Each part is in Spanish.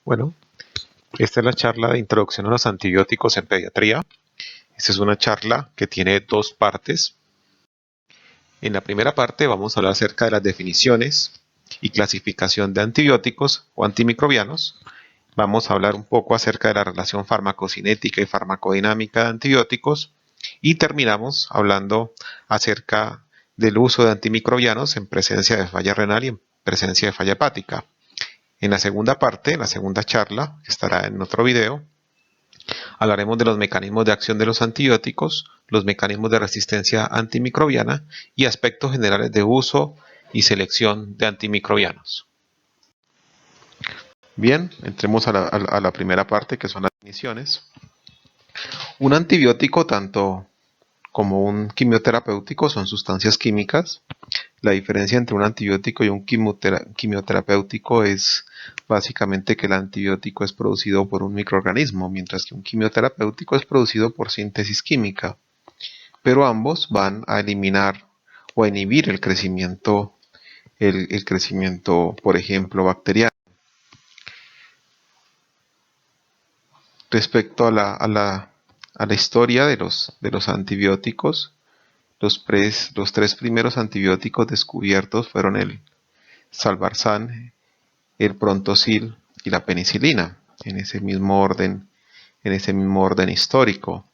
Bueno, esta es la charla de introducción a los antibióticos en pediatría. Esta es una charla que tiene dos partes. En la primera parte vamos a hablar acerca de las definiciones y clasificación de antibióticos o antimicrobianos. Vamos a hablar un poco acerca de la relación farmacocinética y farmacodinámica de antibióticos y terminamos hablando acerca del uso de antimicrobianos en presencia de falla renal y en presencia de falla hepática. En la segunda parte, en la segunda charla, que estará en otro video, hablaremos de los mecanismos de acción de los antibióticos, los mecanismos de resistencia antimicrobiana y aspectos generales de uso y selección de antimicrobianos. Bien, entremos a la primera parte, que son las definiciones. Un antibiótico, tanto como un quimioterapéutico, son sustancias químicas. La diferencia entre un antibiótico y un quimioterapéutico es básicamente que el antibiótico es producido por un microorganismo, mientras que un quimioterapéutico es producido por síntesis química. Pero ambos van a eliminar o a inhibir el crecimiento, por ejemplo, bacteriano. Respecto a la historia de los antibióticos, los tres primeros antibióticos descubiertos fueron el Salvarsan, el Prontosil y la penicilina, en ese mismo orden histórico.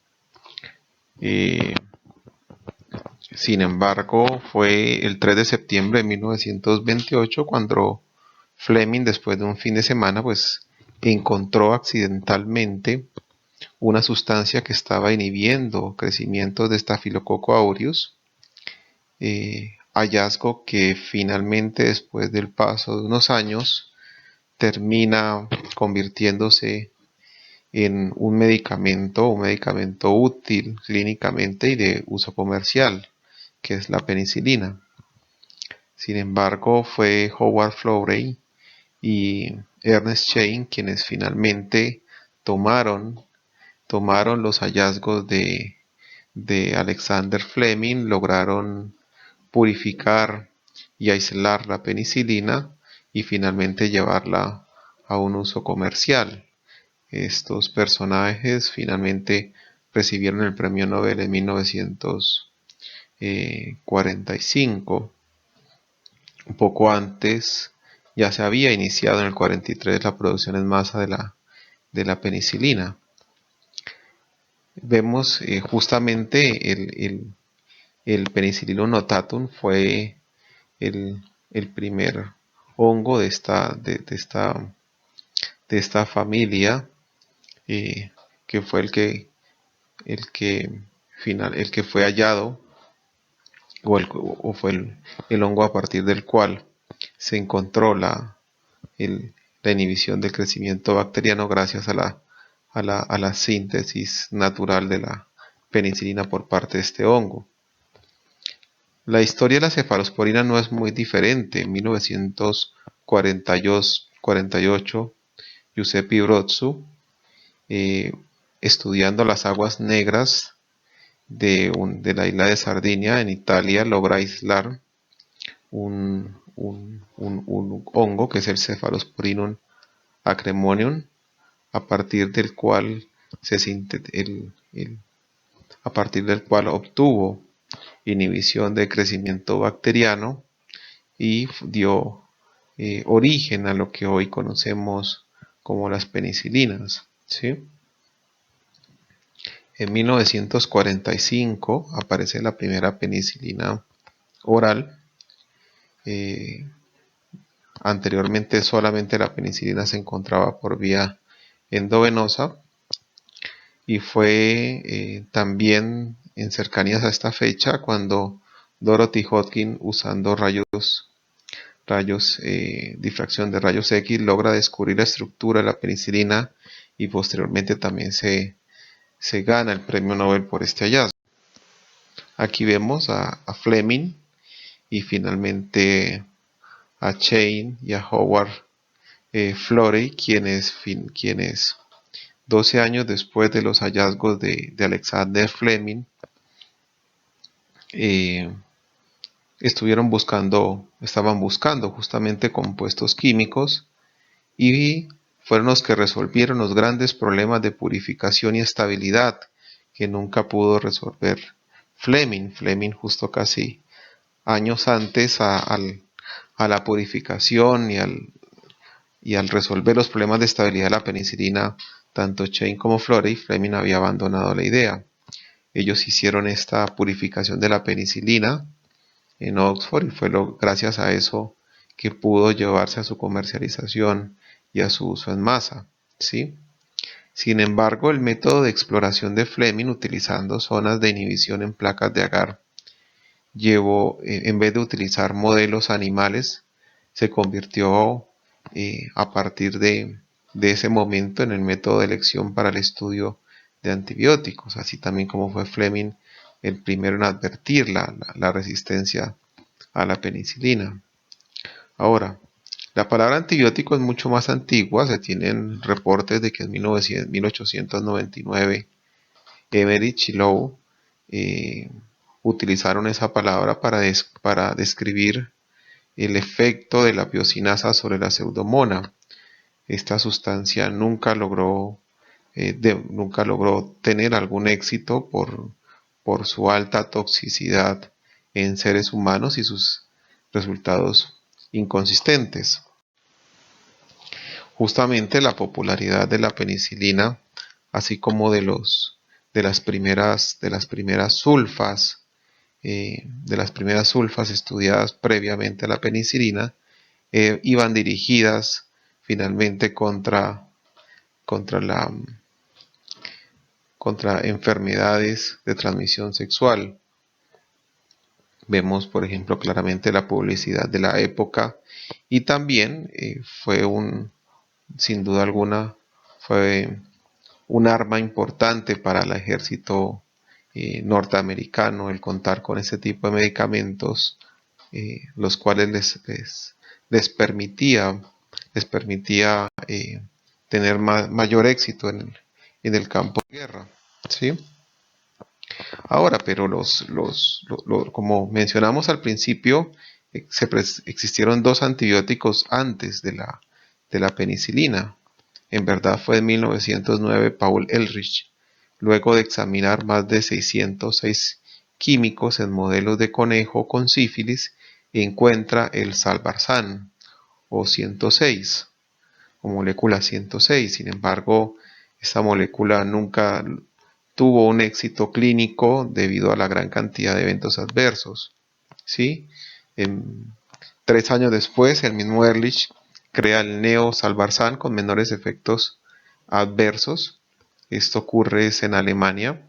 Sin embargo, fue el 3 de septiembre de 1928 cuando Fleming, después de un fin de semana, pues encontró accidentalmente una sustancia que estaba inhibiendo crecimiento de Staphylococcus aureus, hallazgo que finalmente, después del paso de unos años, termina convirtiéndose en un medicamento útil clínicamente y de uso comercial, que es la penicilina. Sin embargo, fue Howard Florey y Ernest Chain quienes finalmente tomaron los hallazgos de Alexander Fleming, lograron purificar y aislar la penicilina y finalmente llevarla a un uso comercial. Estos personajes finalmente recibieron el premio Nobel en 1945. Un poco antes ya se había iniciado en el 43 la producción en masa de la penicilina. Vemos justamente el Penicillium notatum fue el primer hongo de esta familia, que fue el que fue hallado, o fue el hongo a partir del cual se encontró la inhibición del crecimiento bacteriano gracias a la síntesis natural de la penicilina por parte de este hongo. La historia de la cefalosporina no es muy diferente. En 1948, Giuseppe Brozzu, estudiando las aguas negras de la isla de Sardinia en Italia, logra aislar un hongo que es el Cephalosporinum acremonium, a partir del cual obtuvo inhibición de crecimiento bacteriano y dio origen a lo que hoy conocemos como las penicilinas, ¿sí? En 1945 aparece la primera penicilina oral. Anteriormente solamente la penicilina se encontraba por vía endovenosa, y fue también en cercanías a esta fecha cuando Dorothy Hodgkin, usando difracción de rayos X, logra descubrir la estructura de la penicilina y posteriormente también se gana el premio Nobel por este hallazgo. Aquí vemos a Fleming y finalmente a Chain y a Howard Florey, quienes 12 años después de los hallazgos de Alexander Fleming, estaban buscando justamente compuestos químicos, y fueron los que resolvieron los grandes problemas de purificación y estabilidad que nunca pudo resolver Fleming. Fleming justo casi años antes a la purificación y al resolver los problemas de estabilidad de la penicilina, tanto Chain como Florey, Fleming había abandonado la idea. Ellos hicieron esta purificación de la penicilina en Oxford y fue gracias a eso que pudo llevarse a su comercialización y a su uso en masa, ¿sí? Sin embargo, el método de exploración de Fleming utilizando zonas de inhibición en placas de agar en vez de utilizar modelos animales, se convirtió a partir de ese momento en el método de elección para el estudio de antibióticos, así también como fue Fleming el primero en advertir la resistencia a la penicilina. Ahora, la palabra antibiótico es mucho más antigua, se tienen reportes de que en 1899 Emerich y Lowe utilizaron esa palabra para describir el efecto de la biocinasa sobre la pseudomona. Esta sustancia nunca logró tener algún éxito por su alta toxicidad en seres humanos y sus resultados inconsistentes. Justamente la popularidad de la penicilina, así como de las primeras sulfas, estudiadas previamente a la penicilina, iban dirigidas finalmente contra enfermedades de transmisión sexual. Vemos, por ejemplo, claramente la publicidad de la época y también sin duda alguna, fue un arma importante para el ejército norteamericano el contar con ese tipo de medicamentos, los cuales les permitía tener mayor éxito en el campo de guerra, ¿sí? Ahora, pero como mencionamos al principio, existieron dos antibióticos antes de la penicilina. En verdad fue en 1909 Paul Ehrlich, luego de examinar más de 606 químicos en modelos de conejo con sífilis, encuentra el Salvarsan o 106 o molécula 106. Sin embargo, esta molécula nunca tuvo un éxito clínico debido a la gran cantidad de eventos adversos, ¿sí? 3 años después, el mismo Ehrlich crea el Neo-Salvarsan con menores efectos adversos. Esto ocurre en Alemania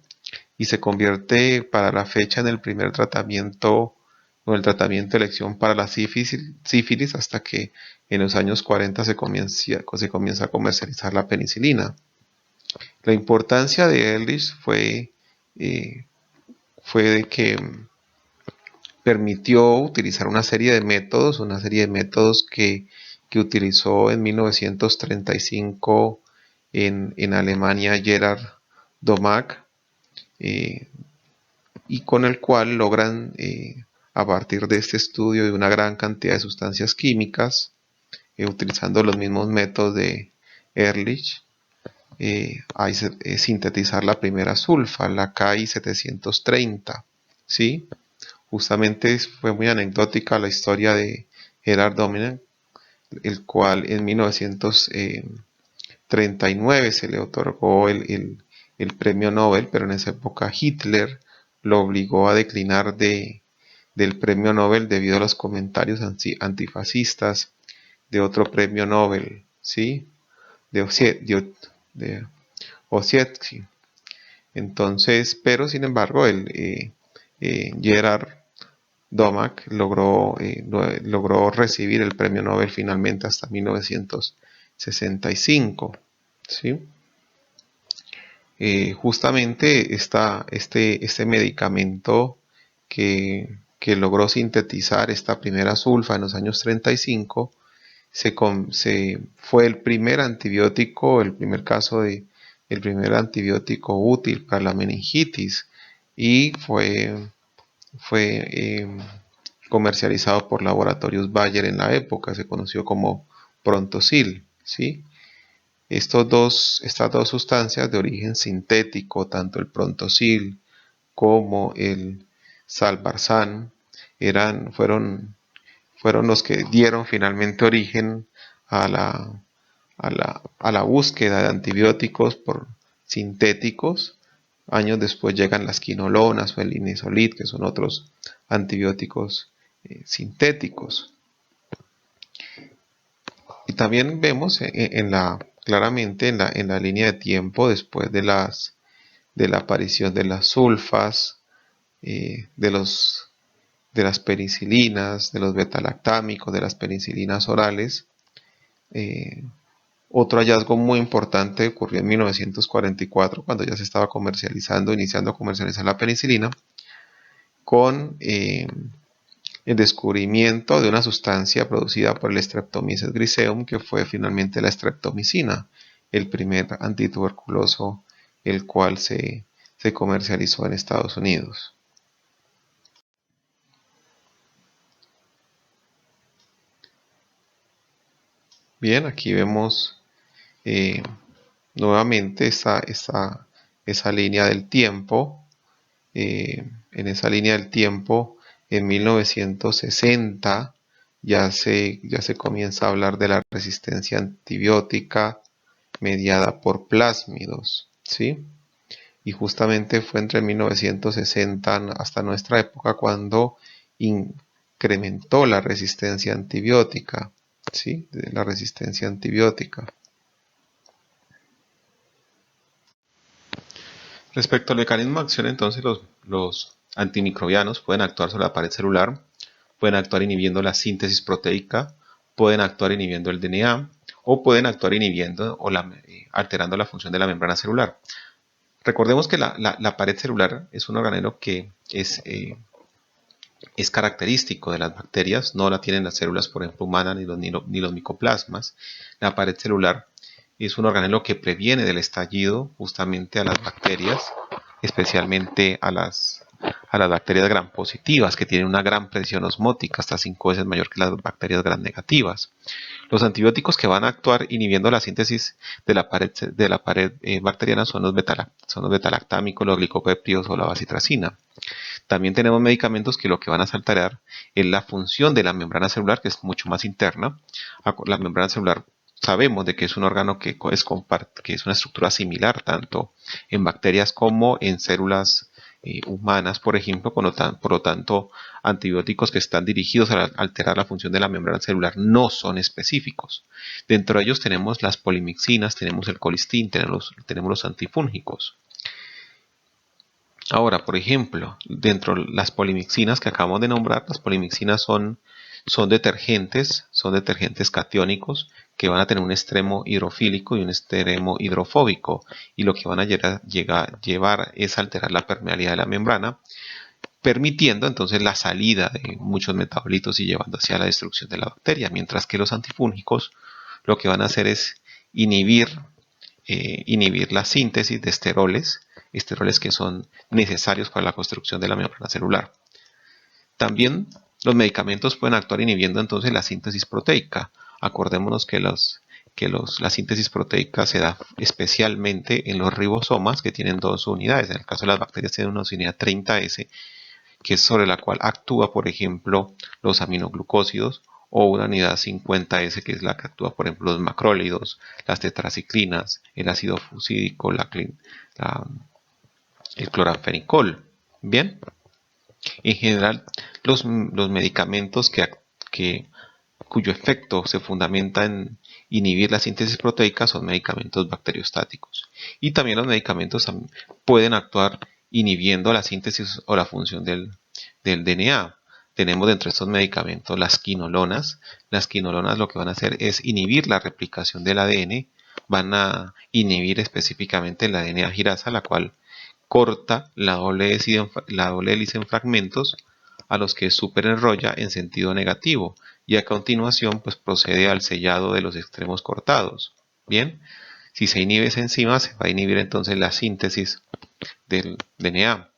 y se convierte para la fecha en el primer tratamiento o el tratamiento de elección para la sífilis hasta que en los años 40 se comienza a comercializar la penicilina. La importancia de Ehrlich fue de que permitió utilizar una serie de métodos que utilizó en 1935 en Alemania Gerard Domack, y con el cual logran, a partir de este estudio de una gran cantidad de sustancias químicas, utilizando los mismos métodos de Ehrlich, sintetizar la primera sulfa, la KI 730, ¿sí? Justamente fue muy anecdótica la historia de Gerard Domack, el cual en 1939 se le otorgó el premio Nobel, pero en esa época Hitler lo obligó a declinar del premio Nobel debido a los comentarios antifascistas de otro premio Nobel, ¿sí? de Ossietzky. Entonces, pero sin embargo, Gerard Domack logró recibir el premio Nobel finalmente hasta 1965, ¿sí? Justamente este medicamento que logró sintetizar esta primera sulfa en los años 35 fue el primer antibiótico, el primer antibiótico útil para la meningitis y fue comercializado por Laboratorios Bayer en la época, se conoció como Prontosil, ¿sí? estas dos sustancias de origen sintético, tanto el Prontosil como el Salvarsan, fueron los que dieron finalmente origen a la búsqueda de antibióticos por sintéticos. Años después llegan las quinolonas o el linezolid, que son otros antibióticos sintéticos. Y también vemos claramente en la línea de tiempo, después de la aparición de las sulfas, de las penicilinas, de los betalactámicos, de las penicilinas orales. Otro hallazgo muy importante ocurrió en 1944, cuando ya se estaba iniciando a comercializar la penicilina, con el descubrimiento de una sustancia producida por el Streptomyces griseum, que fue finalmente la streptomicina, el primer antituberculoso el cual se comercializó en Estados Unidos. Bien, aquí vemos nuevamente esa línea del tiempo. En esa línea del tiempo, en 1960, ya se comienza a hablar de la resistencia antibiótica mediada por plásmidos, ¿sí? Y justamente fue entre 1960 hasta nuestra época cuando incrementó la resistencia antibiótica, ¿sí? La resistencia antibiótica. Respecto al mecanismo de acción, entonces los antimicrobianos pueden actuar sobre la pared celular, pueden actuar inhibiendo la síntesis proteica, pueden actuar inhibiendo el DNA o pueden actuar inhibiendo o alterando la función de la membrana celular. Recordemos que la pared celular es un organelo que es característico de las bacterias, no la tienen las células, por ejemplo, humanas ni los micoplasmas. La pared celular es un organelo que previene del estallido justamente a las bacterias, especialmente a las bacterias gram positivas, que tienen una gran presión osmótica, hasta 5 veces mayor que las bacterias gram negativas. Los antibióticos que van a actuar inhibiendo la síntesis de la pared bacteriana son los betalactámicos, los glicopéptidos o la bacitracina. También tenemos medicamentos que lo que van a alterar es la función de la membrana celular, que es mucho más interna. La membrana celular sabemos de que es un órgano que es una estructura similar tanto en bacterias como en células humanas, por ejemplo. Por lo tanto, antibióticos que están dirigidos a alterar la función de la membrana celular no son específicos. Dentro de ellos tenemos las polimixinas, tenemos el colistin, tenemos los antifúngicos. Ahora, por ejemplo, dentro de las polimixinas que acabamos de nombrar, las polimixinas son detergentes catiónicos que van a tener un extremo hidrofílico y un extremo hidrofóbico, y lo que van a llevar es alterar la permeabilidad de la membrana, permitiendo entonces la salida de muchos metabolitos y llevando hacia la destrucción de la bacteria, mientras que los antifúngicos lo que van a hacer es inhibir la síntesis de esteroles que son necesarios para la construcción de la membrana celular. También los medicamentos pueden actuar inhibiendo entonces la síntesis proteica. Acordémonos que la síntesis proteica se da especialmente en los ribosomas, que tienen dos unidades. En el caso de las bacterias tienen una unidad 30S, que es sobre la cual actúa, por ejemplo, los aminoglucósidos, o una unidad 50S, que es la que actúa, por ejemplo, los macrólidos, las tetraciclinas, el ácido fusídico, el cloranfenicol. Bien, en general, los medicamentos cuyo efecto se fundamenta en inhibir la síntesis proteica son medicamentos bacteriostáticos. Y también los medicamentos pueden actuar inhibiendo la síntesis o la función del DNA. Tenemos dentro de estos medicamentos las quinolonas. Las quinolonas lo que van a hacer es inhibir la replicación del ADN, van a inhibir específicamente la DNA girasa, la cual corta la doble hélice en fragmentos a los que superenrolla en sentido negativo, y a continuación pues procede al sellado de los extremos cortados. Bien, si se inhibe esa enzima, se va a inhibir entonces la síntesis del DNA.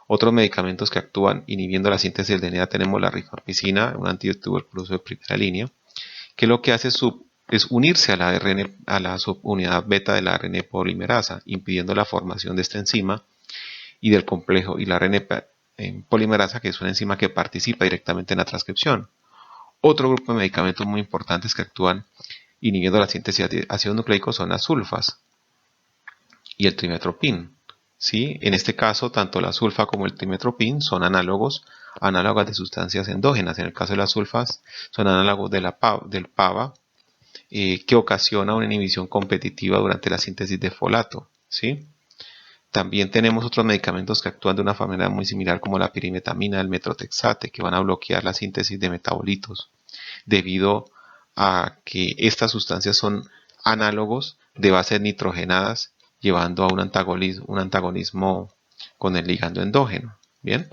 Otros medicamentos que actúan inhibiendo la síntesis del DNA tenemos la rifampicina, un antituberculoso de primera línea, que lo que hace es es unirse a la ARN, a la subunidad beta de la ARN polimerasa, impidiendo la formación de esta enzima y del complejo y la ARN polimerasa, que es una enzima que participa directamente en la transcripción. Otro grupo de medicamentos muy importantes que actúan inhibiendo la síntesis de ácidos nucleicos son las sulfas y el trimetoprim. ¿Sí? En este caso, tanto la sulfa como el trimetoprim son análogas de sustancias endógenas. En el caso de las sulfas, son análogos de del PABA, que ocasiona una inhibición competitiva durante la síntesis de folato. ¿Sí? También tenemos otros medicamentos que actúan de una manera muy similar, como la pirimetamina, el metrotexate, que van a bloquear la síntesis de metabolitos, debido a que estas sustancias son análogos de bases nitrogenadas, llevando a un antagonismo con el ligando endógeno. Bien.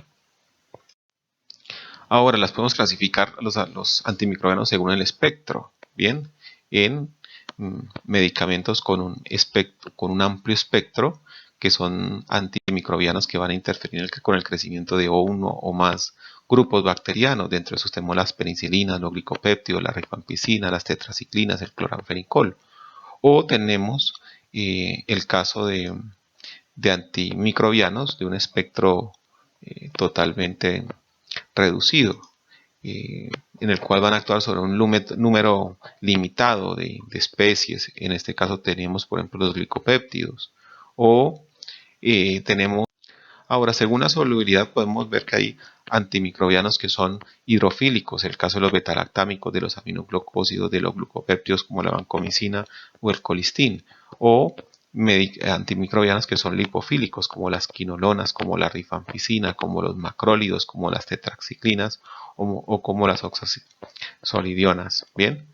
Ahora las podemos clasificar los antimicrobianos según el espectro. Bien. En medicamentos con un amplio espectro, que son antimicrobianos que van a interferir con el crecimiento de uno o más grupos bacterianos. Dentro de esos tenemos las penicilinas, los glicopéptidos, la rifampicina, las tetraciclinas, el cloranfenicol. O tenemos el caso de antimicrobianos de un espectro totalmente reducido, en el cual van a actuar sobre un número limitado de especies. En este caso tenemos, por ejemplo, los glicopéptidos. O tenemos, ahora, según la solubilidad, podemos ver que hay antimicrobianos que son hidrofílicos, el caso de los betalactámicos, de los aminoglucósidos, de los glucopéptidos como la vancomicina o el colistin. O antimicrobianos que son lipofílicos, como las quinolonas, como la rifampicina, como los macrólidos, como las tetraxiclinas o como las oxazolidionas. Bien,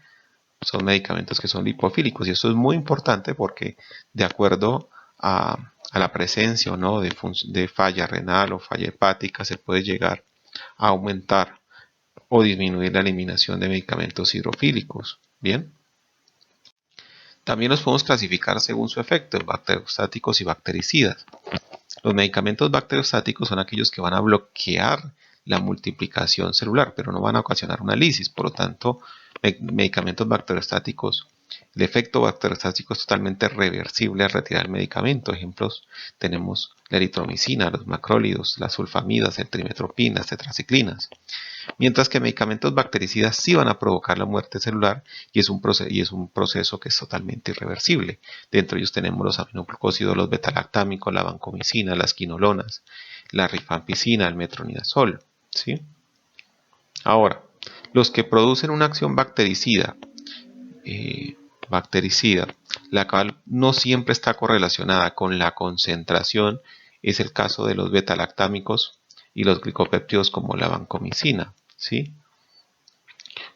son medicamentos que son lipofílicos, y esto es muy importante porque de acuerdo a la presencia o no de falla renal o falla hepática, se puede llegar a aumentar o disminuir la eliminación de medicamentos hidrofílicos. Bien. También los podemos clasificar según su efecto en bacteriostáticos y bactericidas. Los medicamentos bacteriostáticos son aquellos que van a bloquear la multiplicación celular, pero no van a ocasionar una lisis. Por lo tanto, medicamentos bacteriostáticos, el efecto bacteriostático es totalmente reversible al retirar el medicamento. Ejemplos, tenemos la eritromicina, los macrólidos, las sulfamidas, el trimetoprim, las tetraciclinas. Mientras que medicamentos bactericidas sí van a provocar la muerte celular, y es un proceso que es totalmente irreversible. Dentro de ellos tenemos los aminoglucósidos, los betalactámicos, la vancomicina, las quinolonas, la rifampicina, el metronidazol. ¿Sí? Ahora, los que producen una acción bactericida, la cual no siempre está correlacionada con la concentración, es el caso de los betalactámicos y los glicopéptidos como la vancomicina, ¿sí?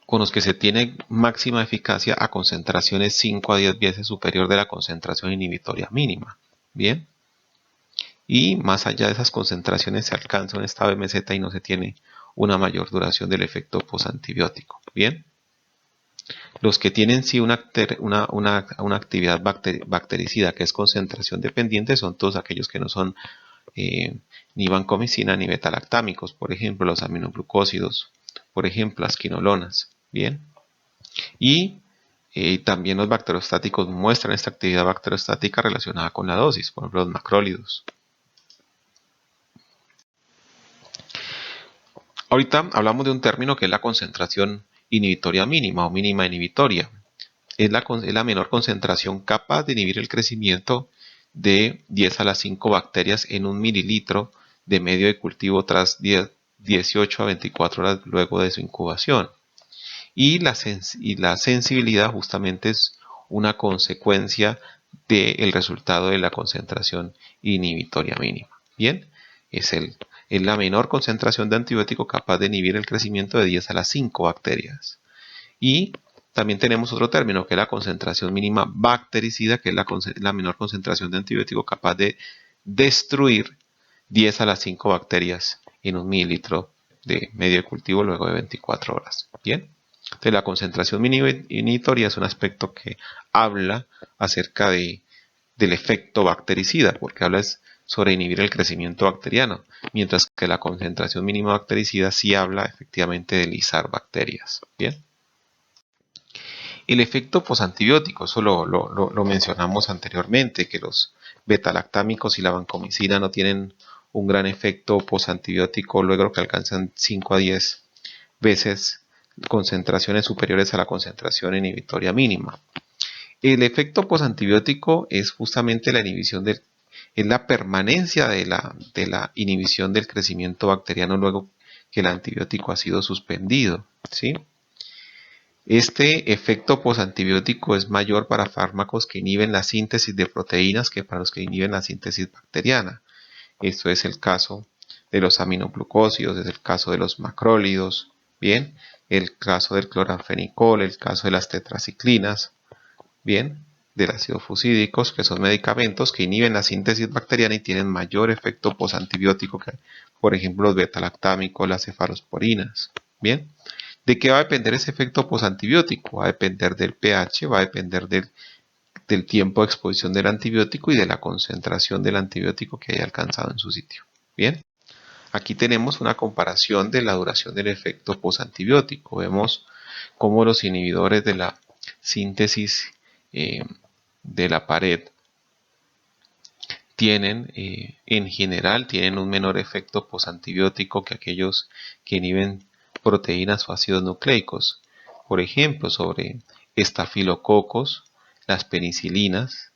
Con los que se tiene máxima eficacia a concentraciones 5 a 10 veces superior de la concentración inhibitoria mínima. Bien. Y más allá de esas concentraciones se alcanza un estado MZ y no se tiene una mayor duración del efecto posantibiótico. Bien. Los que tienen sí una actividad bactericida que es concentración dependiente son todos aquellos que no son ni vancomicina ni betalactámicos, por ejemplo los aminoglucósidos, por ejemplo las quinolonas. Bien. Y también los bacteriostáticos muestran esta actividad bacteriostática relacionada con la dosis, por ejemplo los macrólidos. Ahorita hablamos de un término que es la concentración inhibitoria mínima o mínima inhibitoria. Es la menor concentración capaz de inhibir el crecimiento de 10 a las 5 bacterias en un mililitro de medio de cultivo tras 18 a 24 horas luego de su incubación. Y la sensibilidad justamente es una consecuencia del resultado de la concentración inhibitoria mínima. Bien, es la menor concentración de antibiótico capaz de inhibir el crecimiento de 10 a las 5 bacterias. Y también tenemos otro término que es la concentración mínima bactericida, que es la menor concentración de antibiótico capaz de destruir 10 a las 5 bacterias en un mililitro de medio de cultivo luego de 24 horas. Bien. Entonces, la concentración mínima inhibitoria es un aspecto que habla acerca del efecto bactericida, porque habla sobre inhibir el crecimiento bacteriano, mientras que la concentración mínima bactericida sí habla efectivamente de lisar bacterias. Bien. El efecto posantibiótico, eso lo mencionamos anteriormente, que los betalactámicos y la vancomicina no tienen un gran efecto posantibiótico luego que alcanzan 5 a 10 veces concentraciones superiores a la concentración inhibitoria mínima. El efecto posantibiótico es justamente la inhibición es la permanencia de la inhibición del crecimiento bacteriano luego que el antibiótico ha sido suspendido, ¿sí? Este efecto posantibiótico es mayor para fármacos que inhiben la síntesis de proteínas que para los que inhiben la síntesis bacteriana. Esto es el caso de los aminoglucósidos, es el caso de los macrólidos, bien, el caso del cloranfenicol, el caso de las tetraciclinas, bien, del ácido fusídicos, que son medicamentos que inhiben la síntesis bacteriana y tienen mayor efecto posantibiótico que, por ejemplo, los betalactámicos, las cefalosporinas, bien. ¿De qué va a depender ese efecto posantibiótico? Va a depender del pH, va a depender del tiempo de exposición del antibiótico y de la concentración del antibiótico que haya alcanzado en su sitio. Bien, aquí tenemos una comparación de la duración del efecto posantibiótico. Vemos cómo los inhibidores de la síntesis de la pared en general, tienen un menor efecto posantibiótico que aquellos que inhiben proteínas o ácidos nucleicos. Por ejemplo, sobre estafilococos, las penicilinas,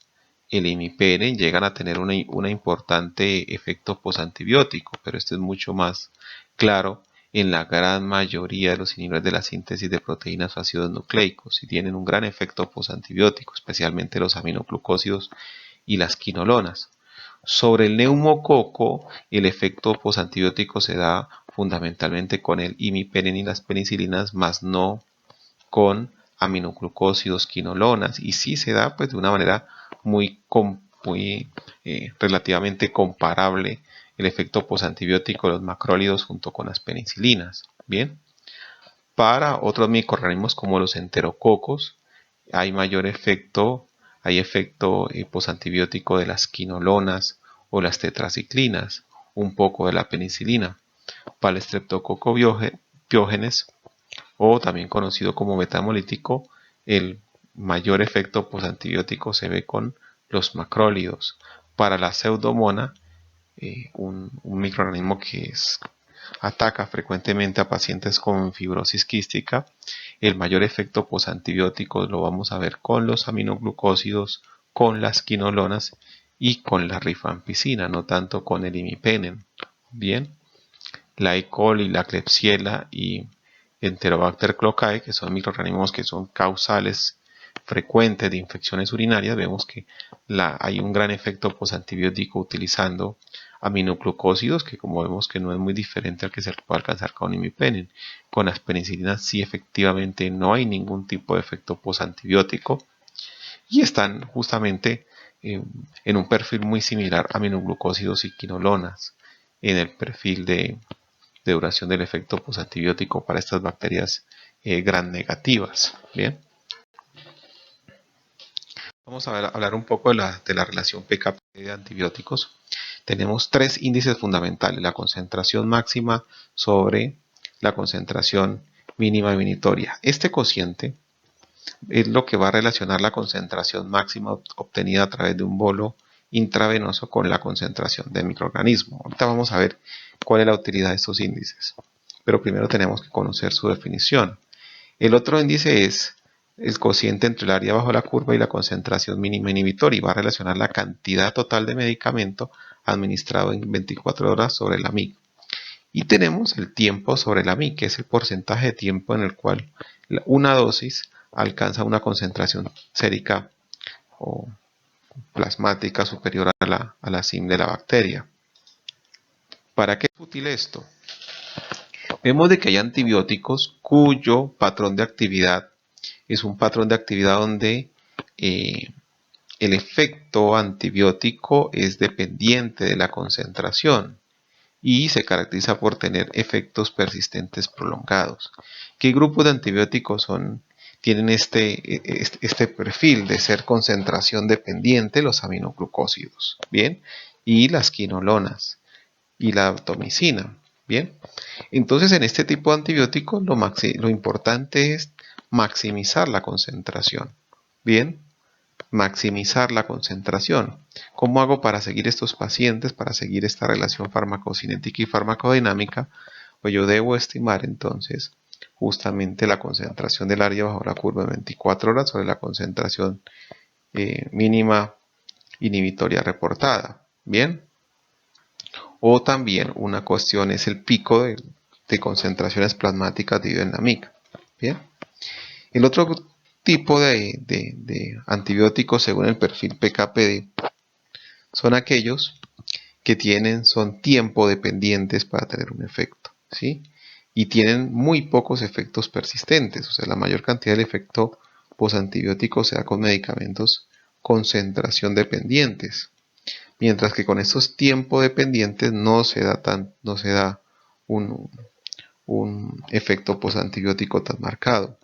el imipenem llegan a tener un importante efecto posantibiótico, pero este es mucho más claro en la gran mayoría de los inhibidores de la síntesis de proteínas o ácidos nucleicos y tienen un gran efecto posantibiótico, especialmente los aminoglucósidos y las quinolonas. Sobre el neumococo, el efecto posantibiótico se da fundamentalmente con el imipenem y las penicilinas, más no con aminoglucósidos, quinolonas, y sí se da pues de una manera muy relativamente comparable el efecto posantibiótico de los macrólidos junto con las penicilinas. Bien, para otros microorganismos como los enterococos hay mayor efecto, hay efecto posantibiótico de las quinolonas o las tetraciclinas, un poco de la penicilina. Para el Streptococcus pyogenes, o también conocido como beta-hemolítico, el mayor efecto posantibiótico se ve con los macrólidos. Para la pseudomona, un microorganismo que ataca frecuentemente a pacientes con fibrosis quística, el mayor efecto posantibiótico lo vamos a ver con los aminoglucósidos, con las quinolonas y con la rifampicina, no tanto con el imipenem. Bien, la E. coli, la Klebsiella y Enterobacter cloacae, que son microorganismos que son causales frecuentes de infecciones urinarias, vemos que hay un gran efecto posantibiótico utilizando aminoglucósidos, que como vemos que no es muy diferente al que se puede alcanzar con imipenem. Con las penicilinas sí efectivamente no hay ningún tipo de efecto posantibiótico y están justamente en un perfil muy similar a aminoglucósidos y quinolonas en el perfil de duración del efecto posantibiótico para estas bacterias gram negativas. Bien, vamos a hablar un poco de la relación pKa de antibióticos. Tenemos tres índices fundamentales: la concentración máxima sobre la concentración mínima definitoria. Este cociente es lo que va a relacionar la concentración máxima obtenida a través de un bolo intravenoso con la concentración del microorganismo. Ahorita vamos a ver cuál es la utilidad de estos índices, pero primero tenemos que conocer su definición. El otro índice es el cociente entre el área bajo la curva y la concentración mínima inhibitoria y va a relacionar la cantidad total de medicamento administrado en 24 horas sobre la MIC. Y tenemos el tiempo sobre la MIC, que es el porcentaje de tiempo en el cual una dosis alcanza una concentración sérica o plasmática superior a la SIM de la bacteria. ¿Para qué es útil esto? Vemos de que hay antibióticos cuyo patrón de actividad es un patrón de actividad donde el efecto antibiótico es dependiente de la concentración y se caracteriza por tener efectos persistentes prolongados. ¿Qué grupos de antibióticos tienen este perfil de ser concentración dependiente? Los aminoglucósidos, ¿bien? Y las quinolonas y la atomicina, ¿bien? Entonces, en este tipo de antibióticos lo importante es maximizar la concentración. Bien, maximizar la concentración. ¿Cómo hago para seguir estos pacientes, para seguir esta relación farmacocinética y farmacodinámica? Pues yo debo estimar entonces justamente la concentración del área bajo la curva de 24 horas sobre la concentración mínima inhibitoria reportada. Bien. O también una cuestión es el pico de concentraciones plasmáticas debido en la MIC. Bien. El otro tipo de antibióticos según el perfil PKPD son aquellos que son tiempo dependientes para tener un efecto, ¿sí? Y tienen muy pocos efectos persistentes, o sea, la mayor cantidad del efecto posantibiótico se da con medicamentos concentración dependientes, mientras que con estos tiempo dependientes no se da un efecto posantibiótico tan marcado.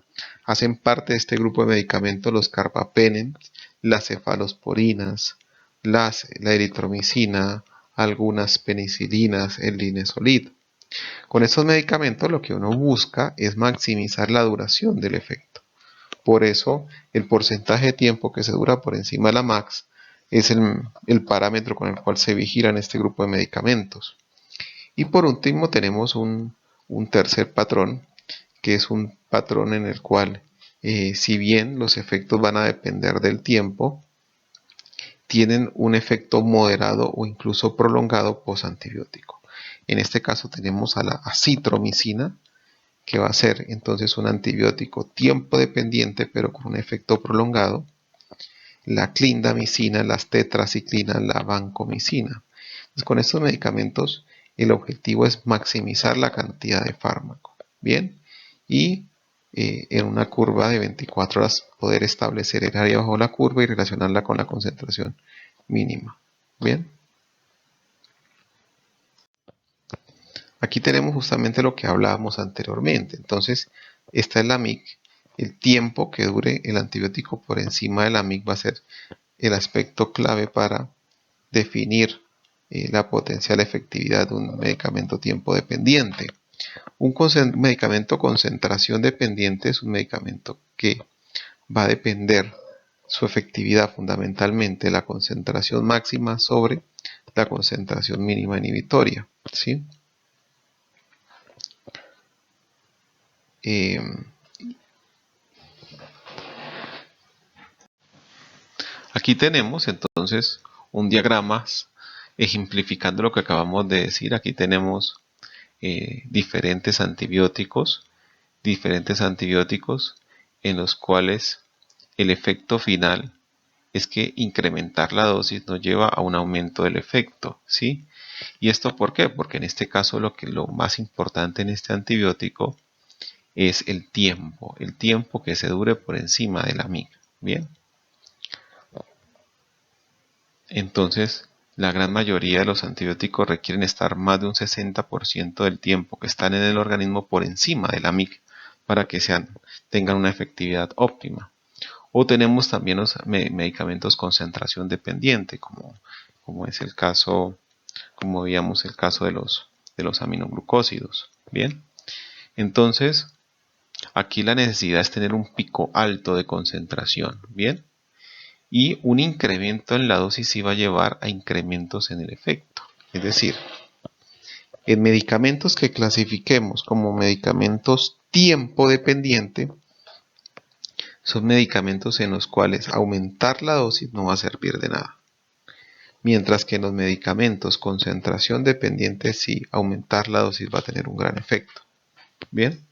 Hacen parte de este grupo de medicamentos los carbapenems, las cefalosporinas, la eritromicina, algunas penicilinas, el linezolid. Con estos medicamentos lo que uno busca es maximizar la duración del efecto. Por eso el porcentaje de tiempo que se dura por encima de la max es el parámetro con el cual se vigilan este grupo de medicamentos. Y por último tenemos un tercer patrón, que es un patrón en el cual, si bien los efectos van a depender del tiempo, tienen un efecto moderado o incluso prolongado posantibiótico. En este caso tenemos a la acitromicina, que va a ser entonces un antibiótico tiempo dependiente pero con un efecto prolongado, la clindamicina, las tetraciclinas, la vancomicina. Entonces, con estos medicamentos el objetivo es maximizar la cantidad de fármaco. Bien, y en una curva de 24 horas poder establecer el área bajo la curva y relacionarla con la concentración mínima. Bien. Aquí tenemos justamente lo que hablábamos anteriormente. Entonces, esta es la MIC. El tiempo que dure el antibiótico por encima de la MIC va a ser el aspecto clave para definir la potencial efectividad de un medicamento tiempo dependiente. Un medicamento concentración dependiente es un medicamento que va a depender su efectividad fundamentalmente de la concentración máxima sobre la concentración mínima inhibitoria, ¿sí? Aquí tenemos entonces un diagrama ejemplificando lo que acabamos de decir. Aquí tenemos diferentes antibióticos en los cuales el efecto final es que incrementar la dosis nos lleva a un aumento del efecto, ¿sí? ¿Y esto por qué? Porque en este caso lo más importante en este antibiótico es el tiempo que se dure por encima de la MIC, ¿bien? Entonces, la gran mayoría de los antibióticos requieren estar más de un 60% del tiempo que están en el organismo por encima de la MIC para que tengan una efectividad óptima. O tenemos también los medicamentos concentración dependiente, como es el caso, como veíamos el caso de los aminoglucósidos. Bien, entonces aquí la necesidad es tener un pico alto de concentración. Bien, y un incremento en la dosis sí va a llevar a incrementos en el efecto. Es decir, en medicamentos que clasifiquemos como medicamentos tiempo dependiente, son medicamentos en los cuales aumentar la dosis no va a servir de nada. Mientras que en los medicamentos concentración dependiente sí, aumentar la dosis va a tener un gran efecto. Bien,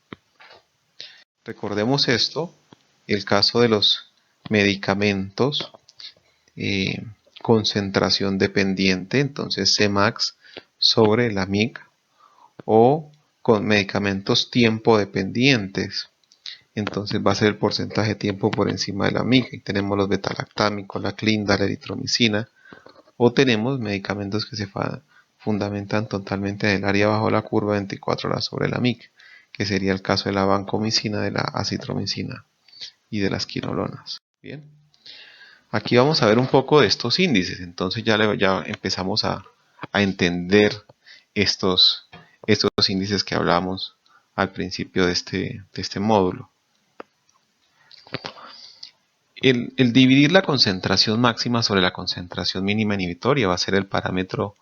recordemos esto, el caso de los medicamentos concentración dependiente, entonces Cmax sobre la MIC, o con medicamentos tiempo dependientes, entonces va a ser el porcentaje de tiempo por encima de la MIC. Y tenemos los betalactámicos, la clinda, la eritromicina, o tenemos medicamentos que se fundamentan totalmente en el área bajo la curva 24 horas sobre la MIC, que sería el caso de la vancomicina, de la acitromicina y de las quinolonas. Bien. Aquí vamos a ver un poco de estos índices, entonces ya empezamos a entender estos índices que hablábamos al principio de este módulo. El dividir la concentración máxima sobre la concentración mínima inhibitoria va a ser el parámetro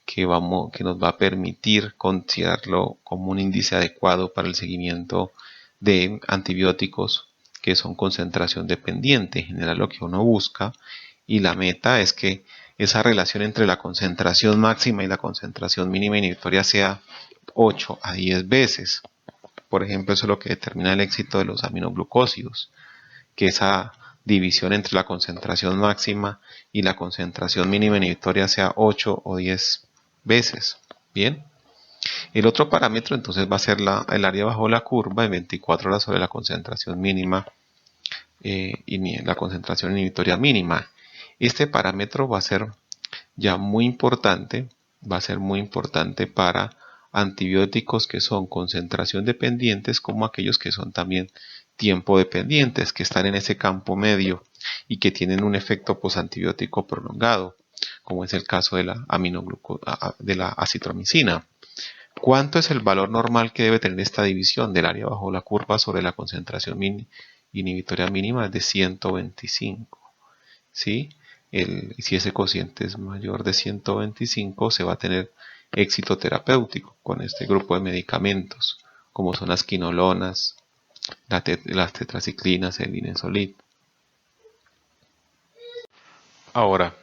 que nos va a permitir considerarlo como un índice adecuado para el seguimiento de antibióticos que son concentración dependiente. En general lo que uno busca y la meta es que esa relación entre la concentración máxima y la concentración mínima inhibitoria sea 8 a 10 veces. Por ejemplo, eso es lo que determina el éxito de los aminoglucósidos, que esa división entre la concentración máxima y la concentración mínima inhibitoria sea 8 o 10 veces. Bien. El otro parámetro entonces va a ser el área bajo la curva en 24 horas sobre la concentración mínima y la concentración inhibitoria mínima. Este parámetro va a ser ya muy importante, va a ser muy importante para antibióticos que son concentración dependientes como aquellos que son también tiempo dependientes, que están en ese campo medio y que tienen un efecto posantibiótico prolongado, como es el caso de de la acitromicina. ¿Cuánto es el valor normal que debe tener esta división del área bajo la curva sobre la concentración inhibitoria mínima? Es de 125. ¿Sí? Si ese cociente es mayor de 125, se va a tener éxito terapéutico con este grupo de medicamentos, como son las quinolonas, las tetraciclinas, el linezolid. Ahora,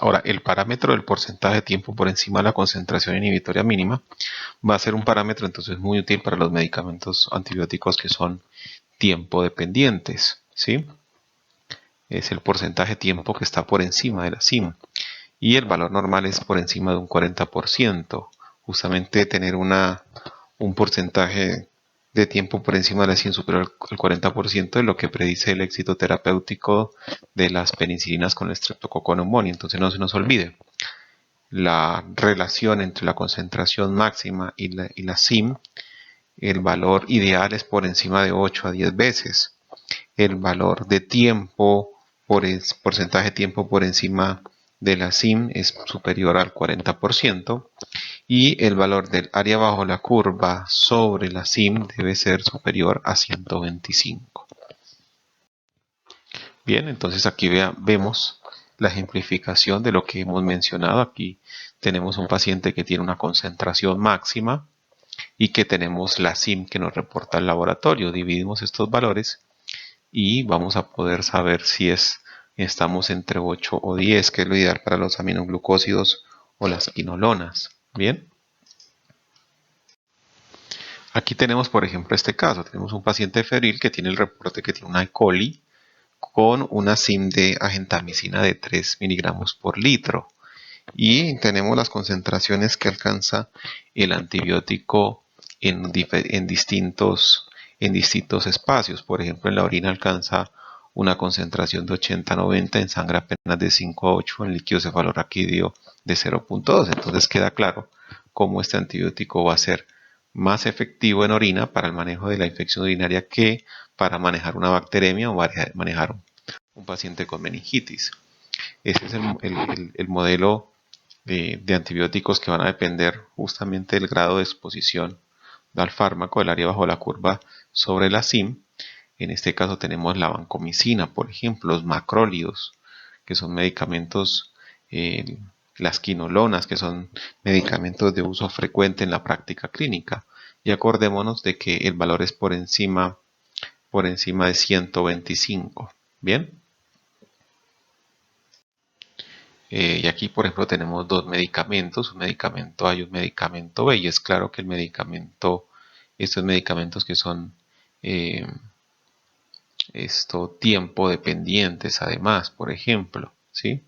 ahora el parámetro del porcentaje de tiempo por encima de la concentración inhibitoria mínima va a ser un parámetro entonces muy útil para los medicamentos antibióticos que son tiempo dependientes, ¿sí? Es el porcentaje de tiempo que está por encima de la CIM y el valor normal es por encima de un 40%. Justamente tener un porcentaje de tiempo por encima de la 100 superior al 40% es lo que predice el éxito terapéutico de las penicilinas con el Streptococcus pneumoniae. Entonces no se nos olvide la relación entre la concentración máxima y la CIM. El valor ideal es por encima de 8 a 10 veces. El valor de tiempo por el porcentaje de tiempo por encima de la CIM es superior al 40%. Y el valor del área bajo la curva sobre la CIM debe ser superior a 125. Bien, entonces aquí vemos la ejemplificación de lo que hemos mencionado. Aquí tenemos un paciente que tiene una concentración máxima y que tenemos la CIM que nos reporta el laboratorio. Dividimos estos valores y vamos a poder saber si estamos entre 8 o 10, que es lo ideal para los aminoglucósidos o las quinolonas. Bien. Aquí tenemos, por ejemplo, este caso. Tenemos un paciente febril que tiene el reporte que tiene una E. coli con una CIM de agentamicina de 3 miligramos por litro. Y tenemos las concentraciones que alcanza el antibiótico en distintos espacios. Por ejemplo, en la orina alcanza una concentración de 80-90, en sangre apenas de 5 a 8, en líquido cefalorraquídeo de 0.2. Entonces queda claro cómo este antibiótico va a ser más efectivo en orina para el manejo de la infección urinaria que para manejar una bacteremia o manejar un paciente con meningitis. Ese es el modelo de antibióticos que van a depender justamente del grado de exposición al fármaco, del área bajo la curva sobre la CIM. En este caso tenemos la vancomicina, por ejemplo, los macrólidos, que son medicamentos, las quinolonas, que son medicamentos de uso frecuente en la práctica clínica. Y acordémonos de que el valor es por encima de 125. Bien. Y aquí, por ejemplo, tenemos dos medicamentos, un medicamento A y un medicamento B. Y es claro que estos medicamentos que son tiempo dependientes, además, por ejemplo, ¿sí?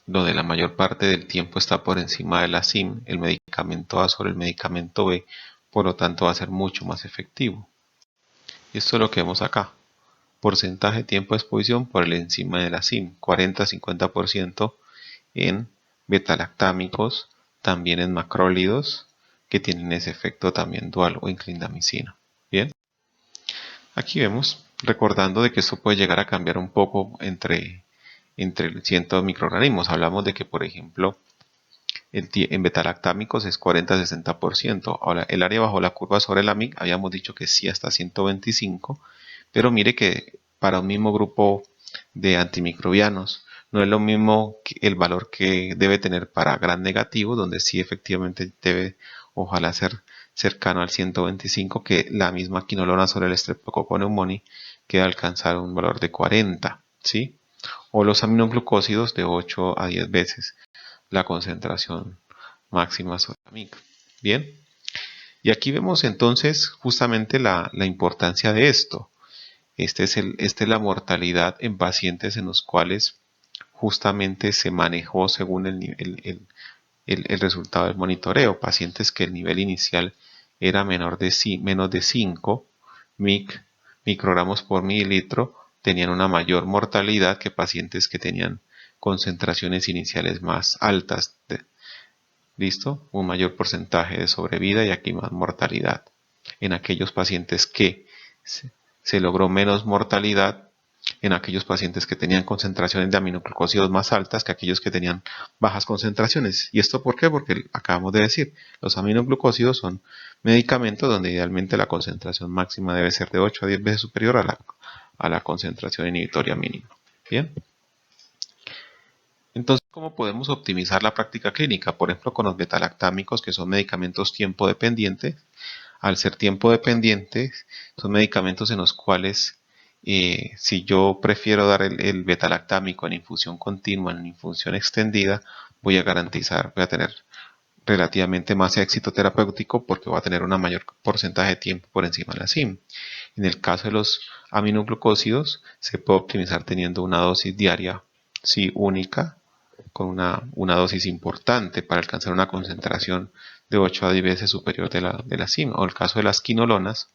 Donde la mayor parte del tiempo está por encima de la CIM, el medicamento A sobre el medicamento B, por lo tanto va a ser mucho más efectivo. Esto es lo que vemos acá. Porcentaje de tiempo de exposición por el encima de la CIM, 40-50% en betalactámicos, también en macrólidos, que tienen ese efecto también dual o en clindamicina. Bien, aquí vemos, recordando de que esto puede llegar a cambiar un poco entre cientos microorganismos. Hablamos de que, por ejemplo, en betalactámicos es 40-60%. Ahora, el área bajo la curva sobre la MIC, habíamos dicho que sí hasta 125, pero mire que para un mismo grupo de antimicrobianos no es lo mismo el valor que debe tener para gran negativo, donde sí efectivamente debe, ojalá, ser cercano al 125, que la misma quinolona sobre el Streptococcus pneumoniae, que alcanzar un valor de 40, ¿sí? O los aminoglucósidos de 8 a 10 veces la concentración máxima sobre la MIC. Bien, y aquí vemos entonces justamente la importancia de esto. Esta es la mortalidad en pacientes en los cuales justamente se manejó según el resultado del monitoreo. Pacientes que el nivel inicial era menos de 5 microgramos por mililitro tenían una mayor mortalidad que pacientes que tenían concentraciones iniciales más altas. ¿Listo? Un mayor porcentaje de sobrevida y aquí más mortalidad. En aquellos pacientes que se logró menos mortalidad, en aquellos pacientes que tenían concentraciones de aminoglucósidos más altas que aquellos que tenían bajas concentraciones. ¿Y esto por qué? Porque acabamos de decir, los aminoglucósidos son medicamentos donde idealmente la concentración máxima debe ser de 8 a 10 veces superior a la concentración inhibitoria mínima. Bien. Entonces, ¿cómo podemos optimizar la práctica clínica? Por ejemplo, con los betalactámicos, que son medicamentos tiempo dependientes. Al ser tiempo dependientes, son medicamentos en los cuales, si yo prefiero dar el betalactámico en infusión continua, en infusión extendida, voy a tener relativamente más éxito terapéutico porque va a tener un mayor porcentaje de tiempo por encima de la SIM. En el caso de los aminoglucósidos, se puede optimizar teniendo una dosis diaria, sí, única, con una dosis importante para alcanzar una concentración de 8 a 10 veces superior de la SIM. O el caso de las quinolonas.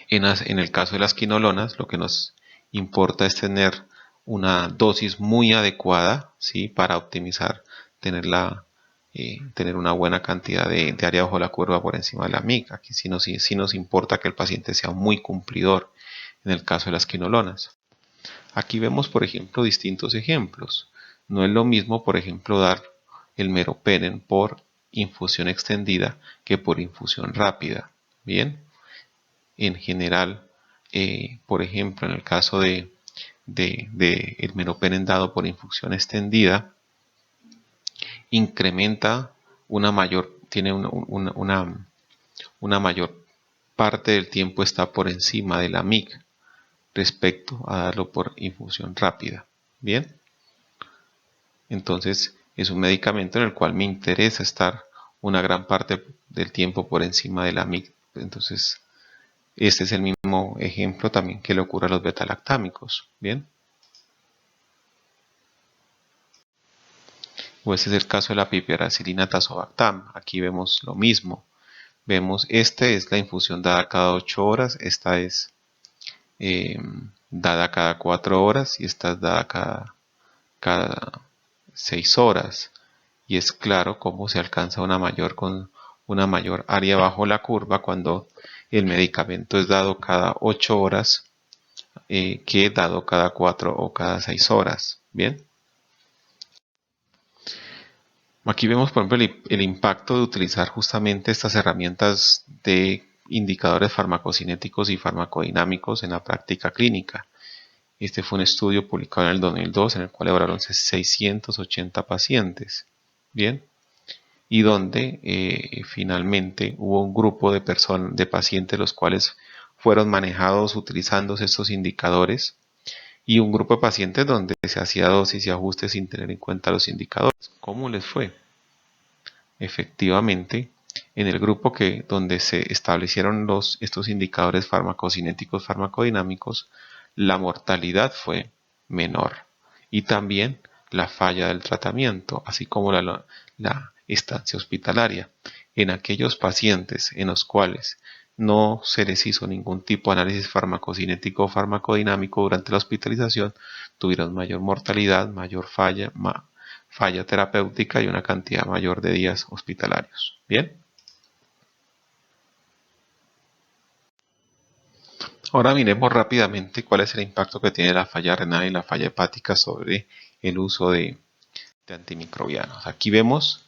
En el caso de las quinolonas, lo que nos importa es tener una dosis muy adecuada, ¿sí? Para optimizar, tener una buena cantidad de área bajo la curva por encima de la MIC. Aquí sí nos importa que el paciente sea muy cumplidor en el caso de las quinolonas. Aquí vemos, por ejemplo, distintos ejemplos. No es lo mismo, por ejemplo, dar el meropenem por infusión extendida que por infusión rápida. Bien, en general, por ejemplo, en el caso de el meropenem dado por infusión extendida, incrementa tiene una mayor parte del tiempo está por encima de la MIC respecto a darlo por infusión rápida. Bien, entonces es un medicamento en el cual me interesa estar una gran parte del tiempo por encima de la MIC. Entonces, este es el mismo ejemplo también que le ocurre a los betalactámicos. Bien, o este es el caso de la piperacilina tazobactam. Aquí vemos lo mismo. Esta es la infusión dada cada 8 horas, esta es dada cada 4 horas y esta es dada cada 6 horas. Y es claro cómo se alcanza con una mayor área bajo la curva cuando el medicamento es dado cada 8 horas que dado cada 4 o cada 6 horas. Bien. Aquí vemos, por ejemplo, el impacto de utilizar justamente estas herramientas de indicadores farmacocinéticos y farmacodinámicos en la práctica clínica. Este fue un estudio publicado en el 2002 en el cual evaluaron 680 pacientes. Bien. Y donde finalmente hubo un grupo de pacientes los cuales fueron manejados utilizando estos indicadores y un grupo de pacientes donde se hacía dosis y ajustes sin tener en cuenta los indicadores. ¿Cómo les fue? Efectivamente, en el grupo donde se establecieron estos indicadores farmacocinéticos farmacodinámicos, la mortalidad fue menor y también la falla del tratamiento, así como la estancia hospitalaria. En aquellos pacientes en los cuales no se les hizo ningún tipo de análisis farmacocinético o farmacodinámico durante la hospitalización, tuvieron mayor mortalidad, mayor falla terapéutica y una cantidad mayor de días hospitalarios. Bien. Ahora miremos rápidamente cuál es el impacto que tiene la falla renal y la falla hepática sobre el uso de de antimicrobianos. Aquí vemos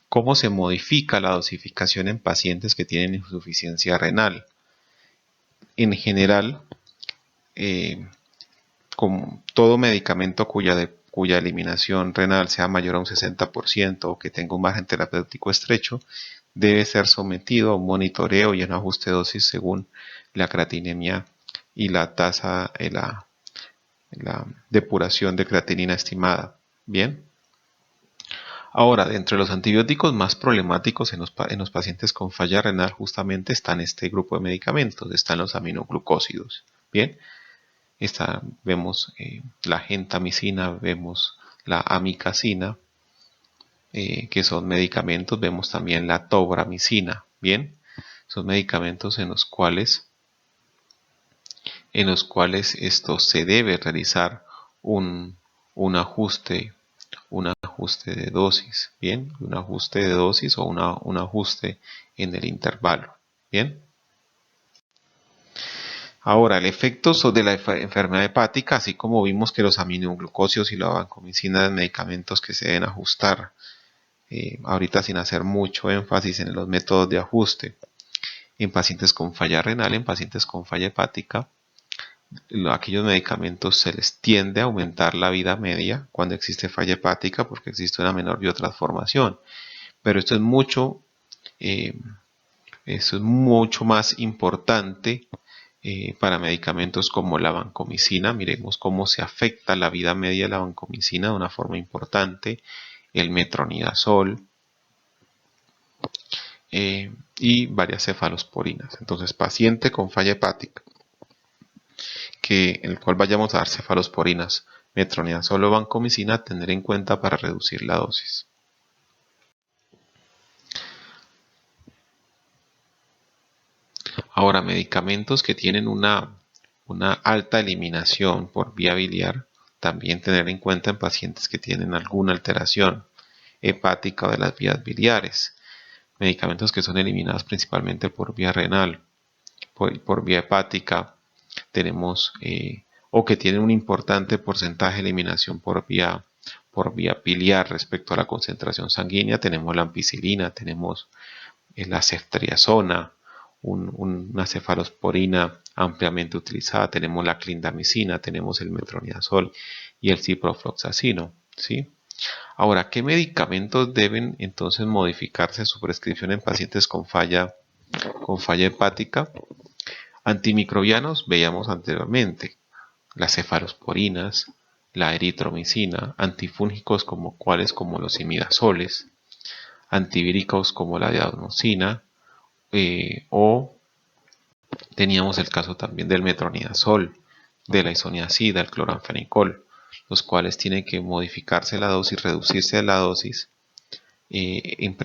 cómo se modifica la dosificación en pacientes que tienen insuficiencia renal. En general, como todo medicamento cuya eliminación renal sea mayor a un 60% o que tenga un margen terapéutico estrecho, debe ser sometido a un monitoreo y un ajuste de dosis según la creatinemia y la tasa, la depuración de creatinina estimada. Bien. Ahora, dentro de los antibióticos más problemáticos en los pacientes con falla renal, justamente están este grupo de medicamentos, están los aminoglucósidos. Bien, vemos la gentamicina, vemos la amicacina, que son medicamentos, vemos también la tobramicina. Bien, son medicamentos en los cuales esto se debe realizar un ajuste de dosis, bien, un ajuste de dosis o un ajuste en el intervalo, bien. Ahora, el efecto de la enfermedad hepática, así como vimos que los aminoglucósidos y la vancomicina son medicamentos que se deben ajustar, ahorita sin hacer mucho énfasis en los métodos de ajuste, en pacientes con falla renal, en pacientes con falla hepática, aquellos medicamentos se les tiende a aumentar la vida media cuando existe falla hepática porque existe una menor biotransformación. Pero esto es mucho más importante para medicamentos como la vancomicina. Miremos cómo se afecta la vida media de la vancomicina de una forma importante. El metronidazol y varias cefalosporinas. Entonces, paciente con falla hepática, en el cual vayamos a dar cefalosporinas, metronidazol o vancomicina, tener en cuenta para reducir la dosis. Ahora, medicamentos que tienen una alta eliminación por vía biliar, también tener en cuenta en pacientes que tienen alguna alteración hepática o de las vías biliares. Medicamentos que son eliminados principalmente por vía renal, por vía hepática, tenemos o que tienen un importante porcentaje de eliminación por vía biliar respecto a la concentración sanguínea. Tenemos la ampicilina, tenemos la ceftriaxona, una cefalosporina ampliamente utilizada, tenemos la clindamicina, tenemos el metronidazol y el ciprofloxacino, ¿sí? Ahora, ¿qué medicamentos deben entonces modificarse su prescripción en pacientes con falla hepática? Antimicrobianos veíamos anteriormente, las cefalosporinas, la eritromicina, antifúngicos como los imidazoles, antivíricos como la diadenosina, o teníamos el caso también del metronidazol, de la isoniazida, el cloranfenicol, los cuales tienen que modificarse la dosis, reducirse la dosis en